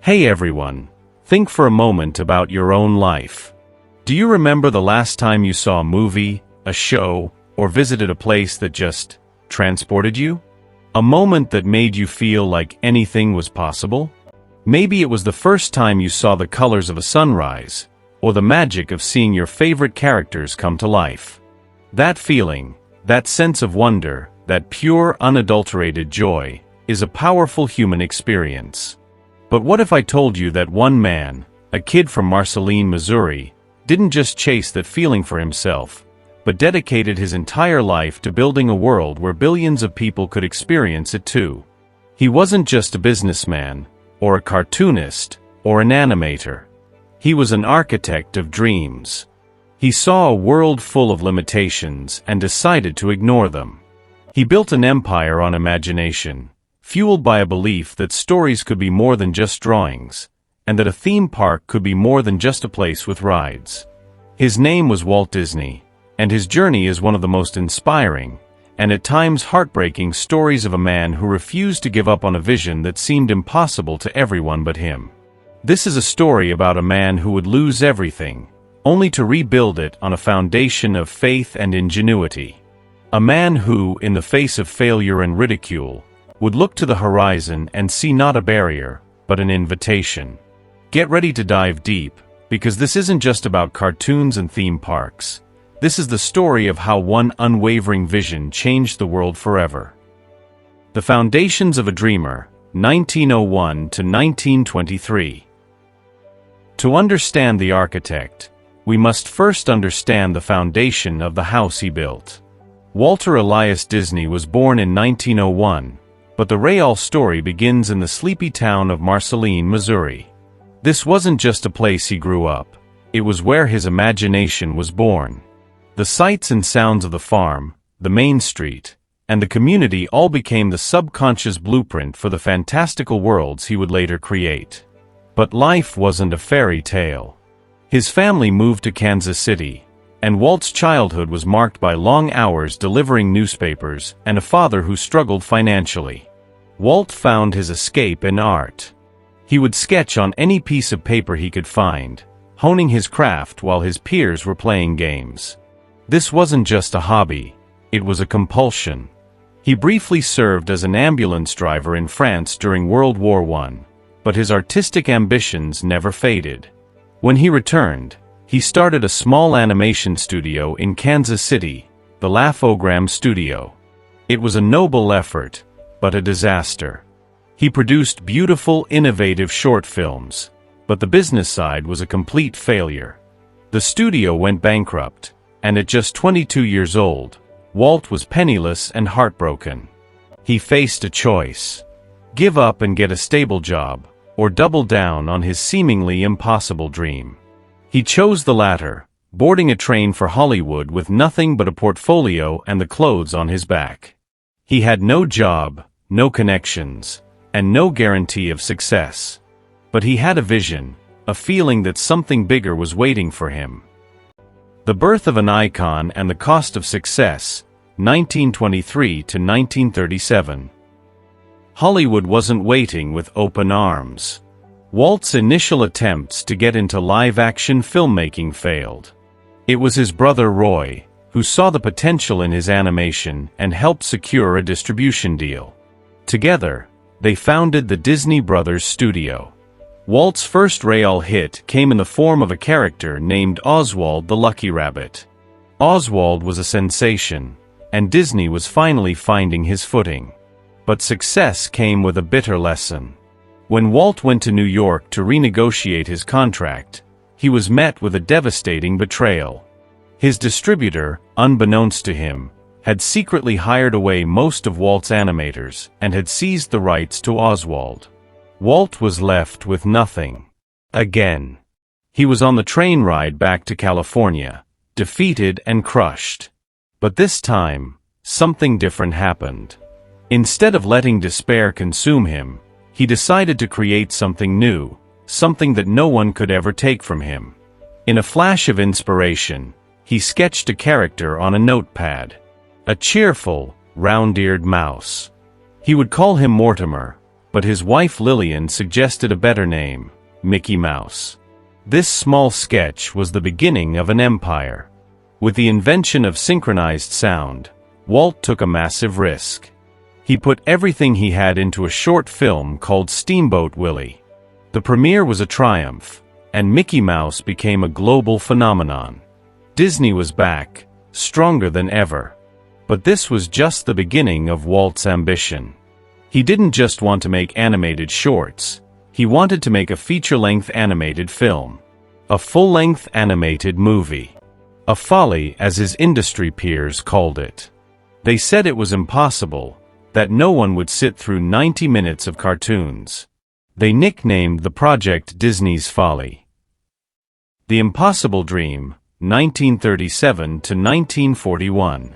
Hey everyone, think for a moment about your own life. Do you remember the last time you saw a movie, a show, or visited a place that just transported you? A moment that made you feel like anything was possible? Maybe it was the first time you saw the colors of a sunrise, or the magic of seeing your favorite characters come to life. That feeling, that sense of wonder, that pure, unadulterated joy, is a powerful human experience. But what if I told you that one man, a kid from Marceline, Missouri, didn't just chase that feeling for himself, but dedicated his entire life to building a world where billions of people could experience it too? He wasn't just a businessman, or a cartoonist, or an animator. He was an architect of dreams. He saw a world full of limitations and decided to ignore them. He built an empire on imagination, fueled by a belief that stories could be more than just drawings, and that a theme park could be more than just a place with rides. His name was Walt Disney, and his journey is one of the most inspiring, and at times heartbreaking stories of a man who refused to give up on a vision that seemed impossible to everyone but him. This is a story about a man who would lose everything, only to rebuild it on a foundation of faith and ingenuity. A man who, in the face of failure and ridicule, would look to the horizon and see not a barrier, but an invitation. Get ready to dive deep, because this isn't just about cartoons and theme parks. This is the story of how one unwavering vision changed the world forever. The Foundations of a Dreamer, 1901 to 1923. To understand the architect, we must first understand the foundation of the house he built. Walter Elias Disney was born in 1901, but the real story begins in the sleepy town of Marceline, Missouri. This wasn't just a place he grew up, it was where his imagination was born. The sights and sounds of the farm, the main street, and the community all became the subconscious blueprint for the fantastical worlds he would later create. But life wasn't a fairy tale. His family moved to Kansas City, and Walt's childhood was marked by long hours delivering newspapers and a father who struggled financially. Walt found his escape in art. He would sketch on any piece of paper he could find, honing his craft while his peers were playing games. This wasn't just a hobby, it was a compulsion. He briefly served as an ambulance driver in France during World War I, but his artistic ambitions never faded. When he returned, he started a small animation studio in Kansas City, the Laugh-O-Gram Studio. It was a noble effort, but a disaster. He produced beautiful, innovative short films, but the business side was a complete failure. The studio went bankrupt, and at just 22 years old, Walt was penniless and heartbroken. He faced a choice: give up and get a stable job, or double down on his seemingly impossible dream. He chose the latter, boarding a train for Hollywood with nothing but a portfolio and the clothes on his back. He had no job, no connections, and no guarantee of success. But he had a vision, a feeling that something bigger was waiting for him. The Birth of an Icon and the Cost of Success, 1923 to 1937. Hollywood wasn't waiting with open arms. Walt's initial attempts to get into live-action filmmaking failed. It was his brother Roy, who saw the potential in his animation and helped secure a distribution deal. Together, they founded the Disney Brothers Studio. Walt's first real hit came in the form of a character named Oswald the Lucky Rabbit. Oswald was a sensation, and Disney was finally finding his footing. But success came with a bitter lesson. When Walt went to New York to renegotiate his contract, he was met with a devastating betrayal. His distributor, unbeknownst to him, had secretly hired away most of Walt's animators and had seized the rights to Oswald. Walt was left with nothing. Again. He was on the train ride back to California, defeated and crushed. But this time, something different happened. Instead of letting despair consume him, he decided to create something new, something that no one could ever take from him. In a flash of inspiration, he sketched a character on a notepad. A cheerful, round-eared mouse. He would call him Mortimer, but his wife Lillian suggested a better name, Mickey Mouse. This small sketch was the beginning of an empire. With the invention of synchronized sound, Walt took a massive risk. He put everything he had into a short film called Steamboat Willie. The premiere was a triumph, and Mickey Mouse became a global phenomenon. Disney was back, stronger than ever. But this was just the beginning of Walt's ambition. He didn't just want to make animated shorts, he wanted to make a feature-length animated film. A full-length animated movie. A folly, as his industry peers called it. They said it was impossible, that no one would sit through 90 minutes of cartoons. They nicknamed the project Disney's Folly. The Impossible Dream, 1937 to 1941.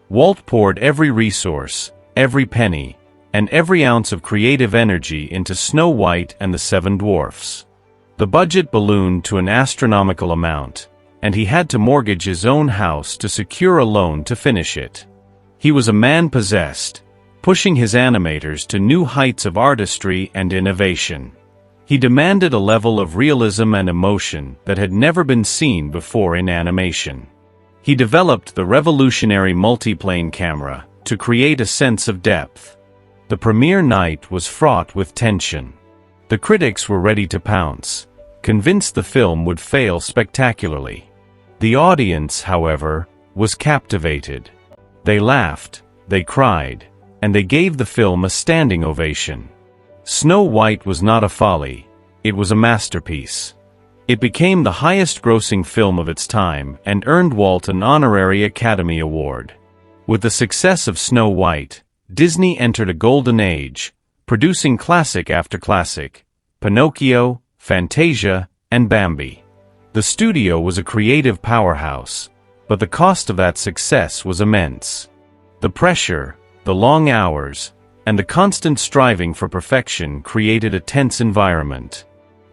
Walt poured every resource, every penny, and every ounce of creative energy into Snow White and the Seven Dwarfs. The budget ballooned to an astronomical amount, and he had to mortgage his own house to secure a loan to finish it. He was a man possessed, pushing his animators to new heights of artistry and innovation. He demanded a level of realism and emotion that had never been seen before in animation. He developed the revolutionary multiplane camera to create a sense of depth. The premiere night was fraught with tension. The critics were ready to pounce, convinced the film would fail spectacularly. The audience, however, was captivated. They laughed, they cried, and they gave the film a standing ovation. Snow White was not a folly, it was a masterpiece. It became the highest-grossing film of its time and earned Walt an honorary Academy Award. With the success of Snow White, Disney entered a golden age, producing classic after classic, Pinocchio, Fantasia, and Bambi. The studio was a creative powerhouse, but the cost of that success was immense. The pressure, the long hours, and the constant striving for perfection created a tense environment.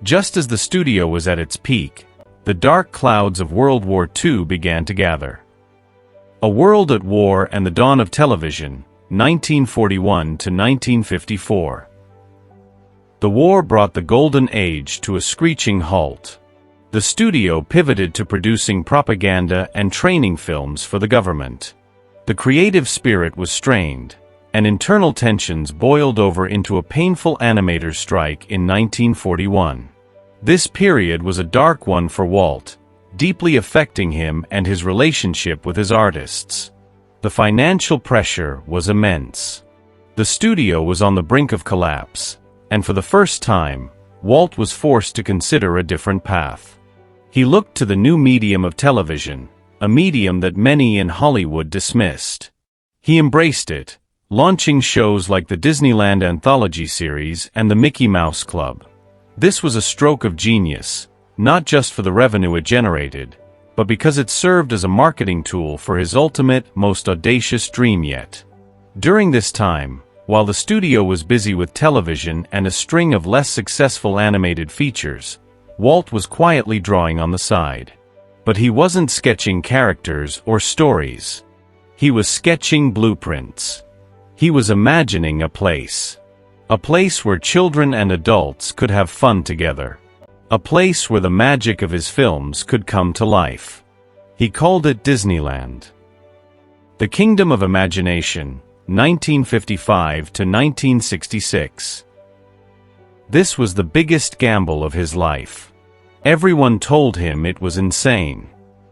Just as the studio was at its peak, the dark clouds of World War II began to gather. A World at War and the Dawn of Television, 1941 to 1954. The war brought the Golden Age to a screeching halt. The studio pivoted to producing propaganda and training films for the government. The creative spirit was strained, and internal tensions boiled over into a painful animator's strike in 1941. This period was a dark one for Walt, deeply affecting him and his relationship with his artists. The financial pressure was immense. The studio was on the brink of collapse, and for the first time, Walt was forced to consider a different path. He looked to the new medium of television, a medium that many in Hollywood dismissed. He embraced it, launching shows like the Disneyland Anthology series and the Mickey Mouse Club. This was a stroke of genius, not just for the revenue it generated, but because it served as a marketing tool for his ultimate, most audacious dream yet. During this time, while the studio was busy with television and a string of less successful animated features, Walt was quietly drawing on the side. But he wasn't sketching characters or stories. He was sketching blueprints. He was imagining a place. A place where children and adults could have fun together. A place where the magic of his films could come to life. He called it Disneyland. The Kingdom of Imagination, 1955 to 1966. This was the biggest gamble of his life. Everyone told him it was insane.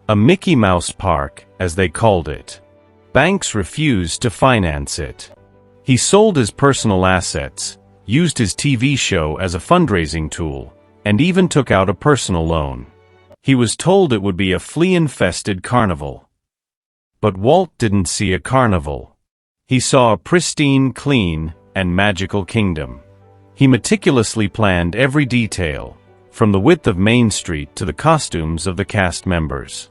A Mickey Mouse park, as they called it. Banks refused to finance it. He sold his personal assets, used his TV show as a fundraising tool, and even took out a personal loan. He was told it would be a flea-infested carnival. But Walt didn't see a carnival. He saw a pristine, clean, and magical kingdom. He meticulously planned every detail, from the width of Main Street to the costumes of the cast members.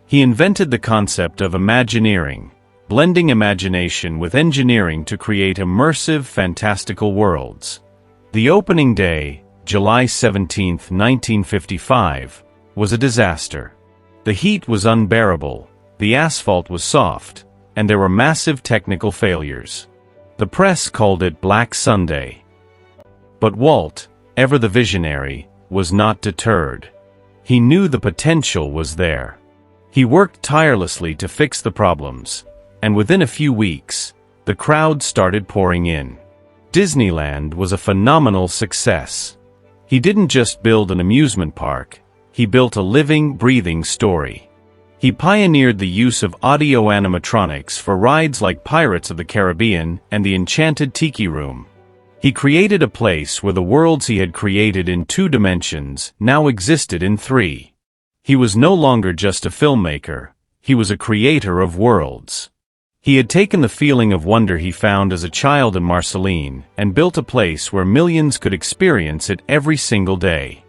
He invented the concept of Imagineering, blending imagination with engineering to create immersive, fantastical worlds. The opening day, July 17, 1955, was a disaster. The heat was unbearable, the asphalt was soft, and there were massive technical failures. The press called it Black Sunday. But Walt, ever the visionary, was not deterred. He knew the potential was there. He worked tirelessly to fix the problems, and within a few weeks, the crowd started pouring in. Disneyland was a phenomenal success. He didn't just build an amusement park, he built a living, breathing story. He pioneered the use of audio animatronics for rides like Pirates of the Caribbean and the Enchanted Tiki Room. He created a place where the worlds he had created in 2 dimensions now existed in 3. He was no longer just a filmmaker, he was a creator of worlds. He had taken the feeling of wonder he found as a child in Marceline and built a place where millions could experience it every single day.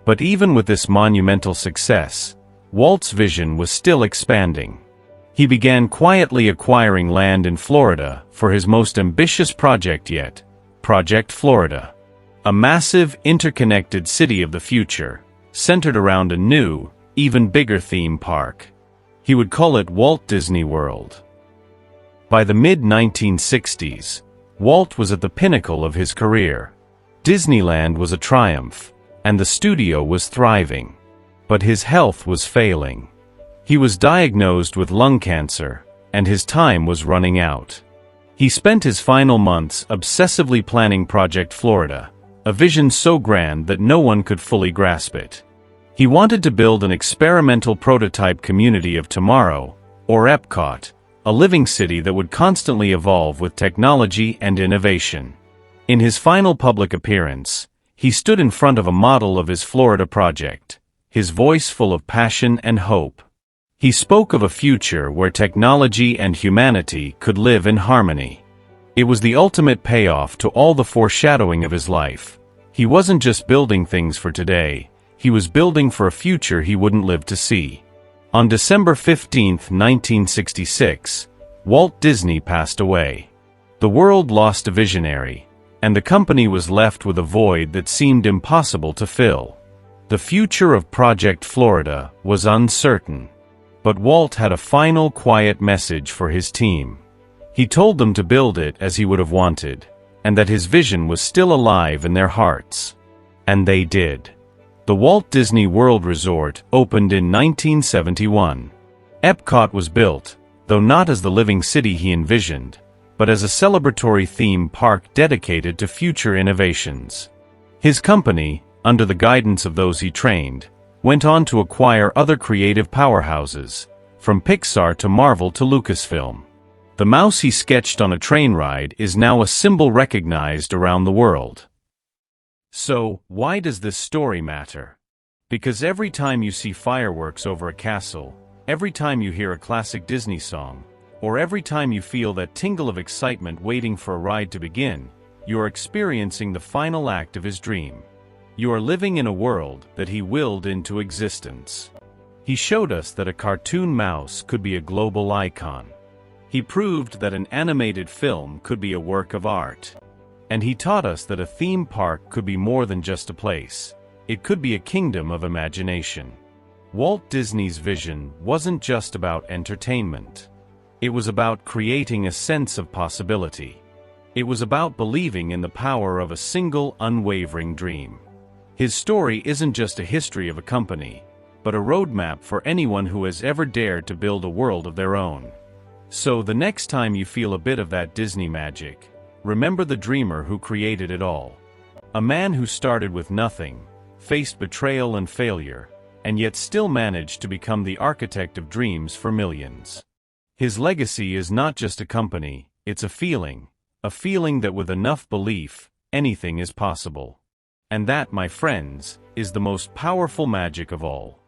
But even with this monumental success, Walt's vision was still expanding. He began quietly acquiring land in Florida for his most ambitious project yet, Project Florida. A massive, interconnected city of the future, centered around a new, even bigger theme park. He would call it Walt Disney World. By the mid-1960s, Walt was at the pinnacle of his career. Disneyland was a triumph, and the studio was thriving. But his health was failing. He was diagnosed with lung cancer, and his time was running out. He spent his final months obsessively planning Project Florida, a vision so grand that no one could fully grasp it. He wanted to build an experimental prototype community of tomorrow, or EPCOT, a living city that would constantly evolve with technology and innovation. In his final public appearance, he stood in front of a model of his Florida project, his voice full of passion and hope. He spoke of a future where technology and humanity could live in harmony. It was the ultimate payoff to all the foreshadowing of his life. He wasn't just building things for today, he was building for a future he wouldn't live to see. On December 15, 1966, Walt Disney passed away. The world lost a visionary, and the company was left with a void that seemed impossible to fill. The future of Project Florida was uncertain. But Walt had a final quiet message for his team. He told them to build it as he would have wanted, and that his vision was still alive in their hearts. And they did. The Walt Disney World Resort opened in 1971. EPCOT was built, though not as the living city he envisioned, but as a celebratory theme park dedicated to future innovations. His company, under the guidance of those he trained, went on to acquire other creative powerhouses, from Pixar to Marvel to Lucasfilm. The mouse he sketched on a train ride is now a symbol recognized around the world. So, why does this story matter? Because every time you see fireworks over a castle, every time you hear a classic Disney song, or every time you feel that tingle of excitement waiting for a ride to begin, you are experiencing the final act of his dream. You are living in a world that he willed into existence. He showed us that a cartoon mouse could be a global icon. He proved that an animated film could be a work of art. And he taught us that a theme park could be more than just a place. It could be a kingdom of imagination. Walt Disney's vision wasn't just about entertainment. It was about creating a sense of possibility. It was about believing in the power of a single, unwavering dream. His story isn't just a history of a company, but a roadmap for anyone who has ever dared to build a world of their own. So the next time you feel a bit of that Disney magic, remember the dreamer who created it all. A man who started with nothing, faced betrayal and failure, and yet still managed to become the architect of dreams for millions. His legacy is not just a company, it's a feeling that with enough belief, anything is possible. And that, my friends, is the most powerful magic of all.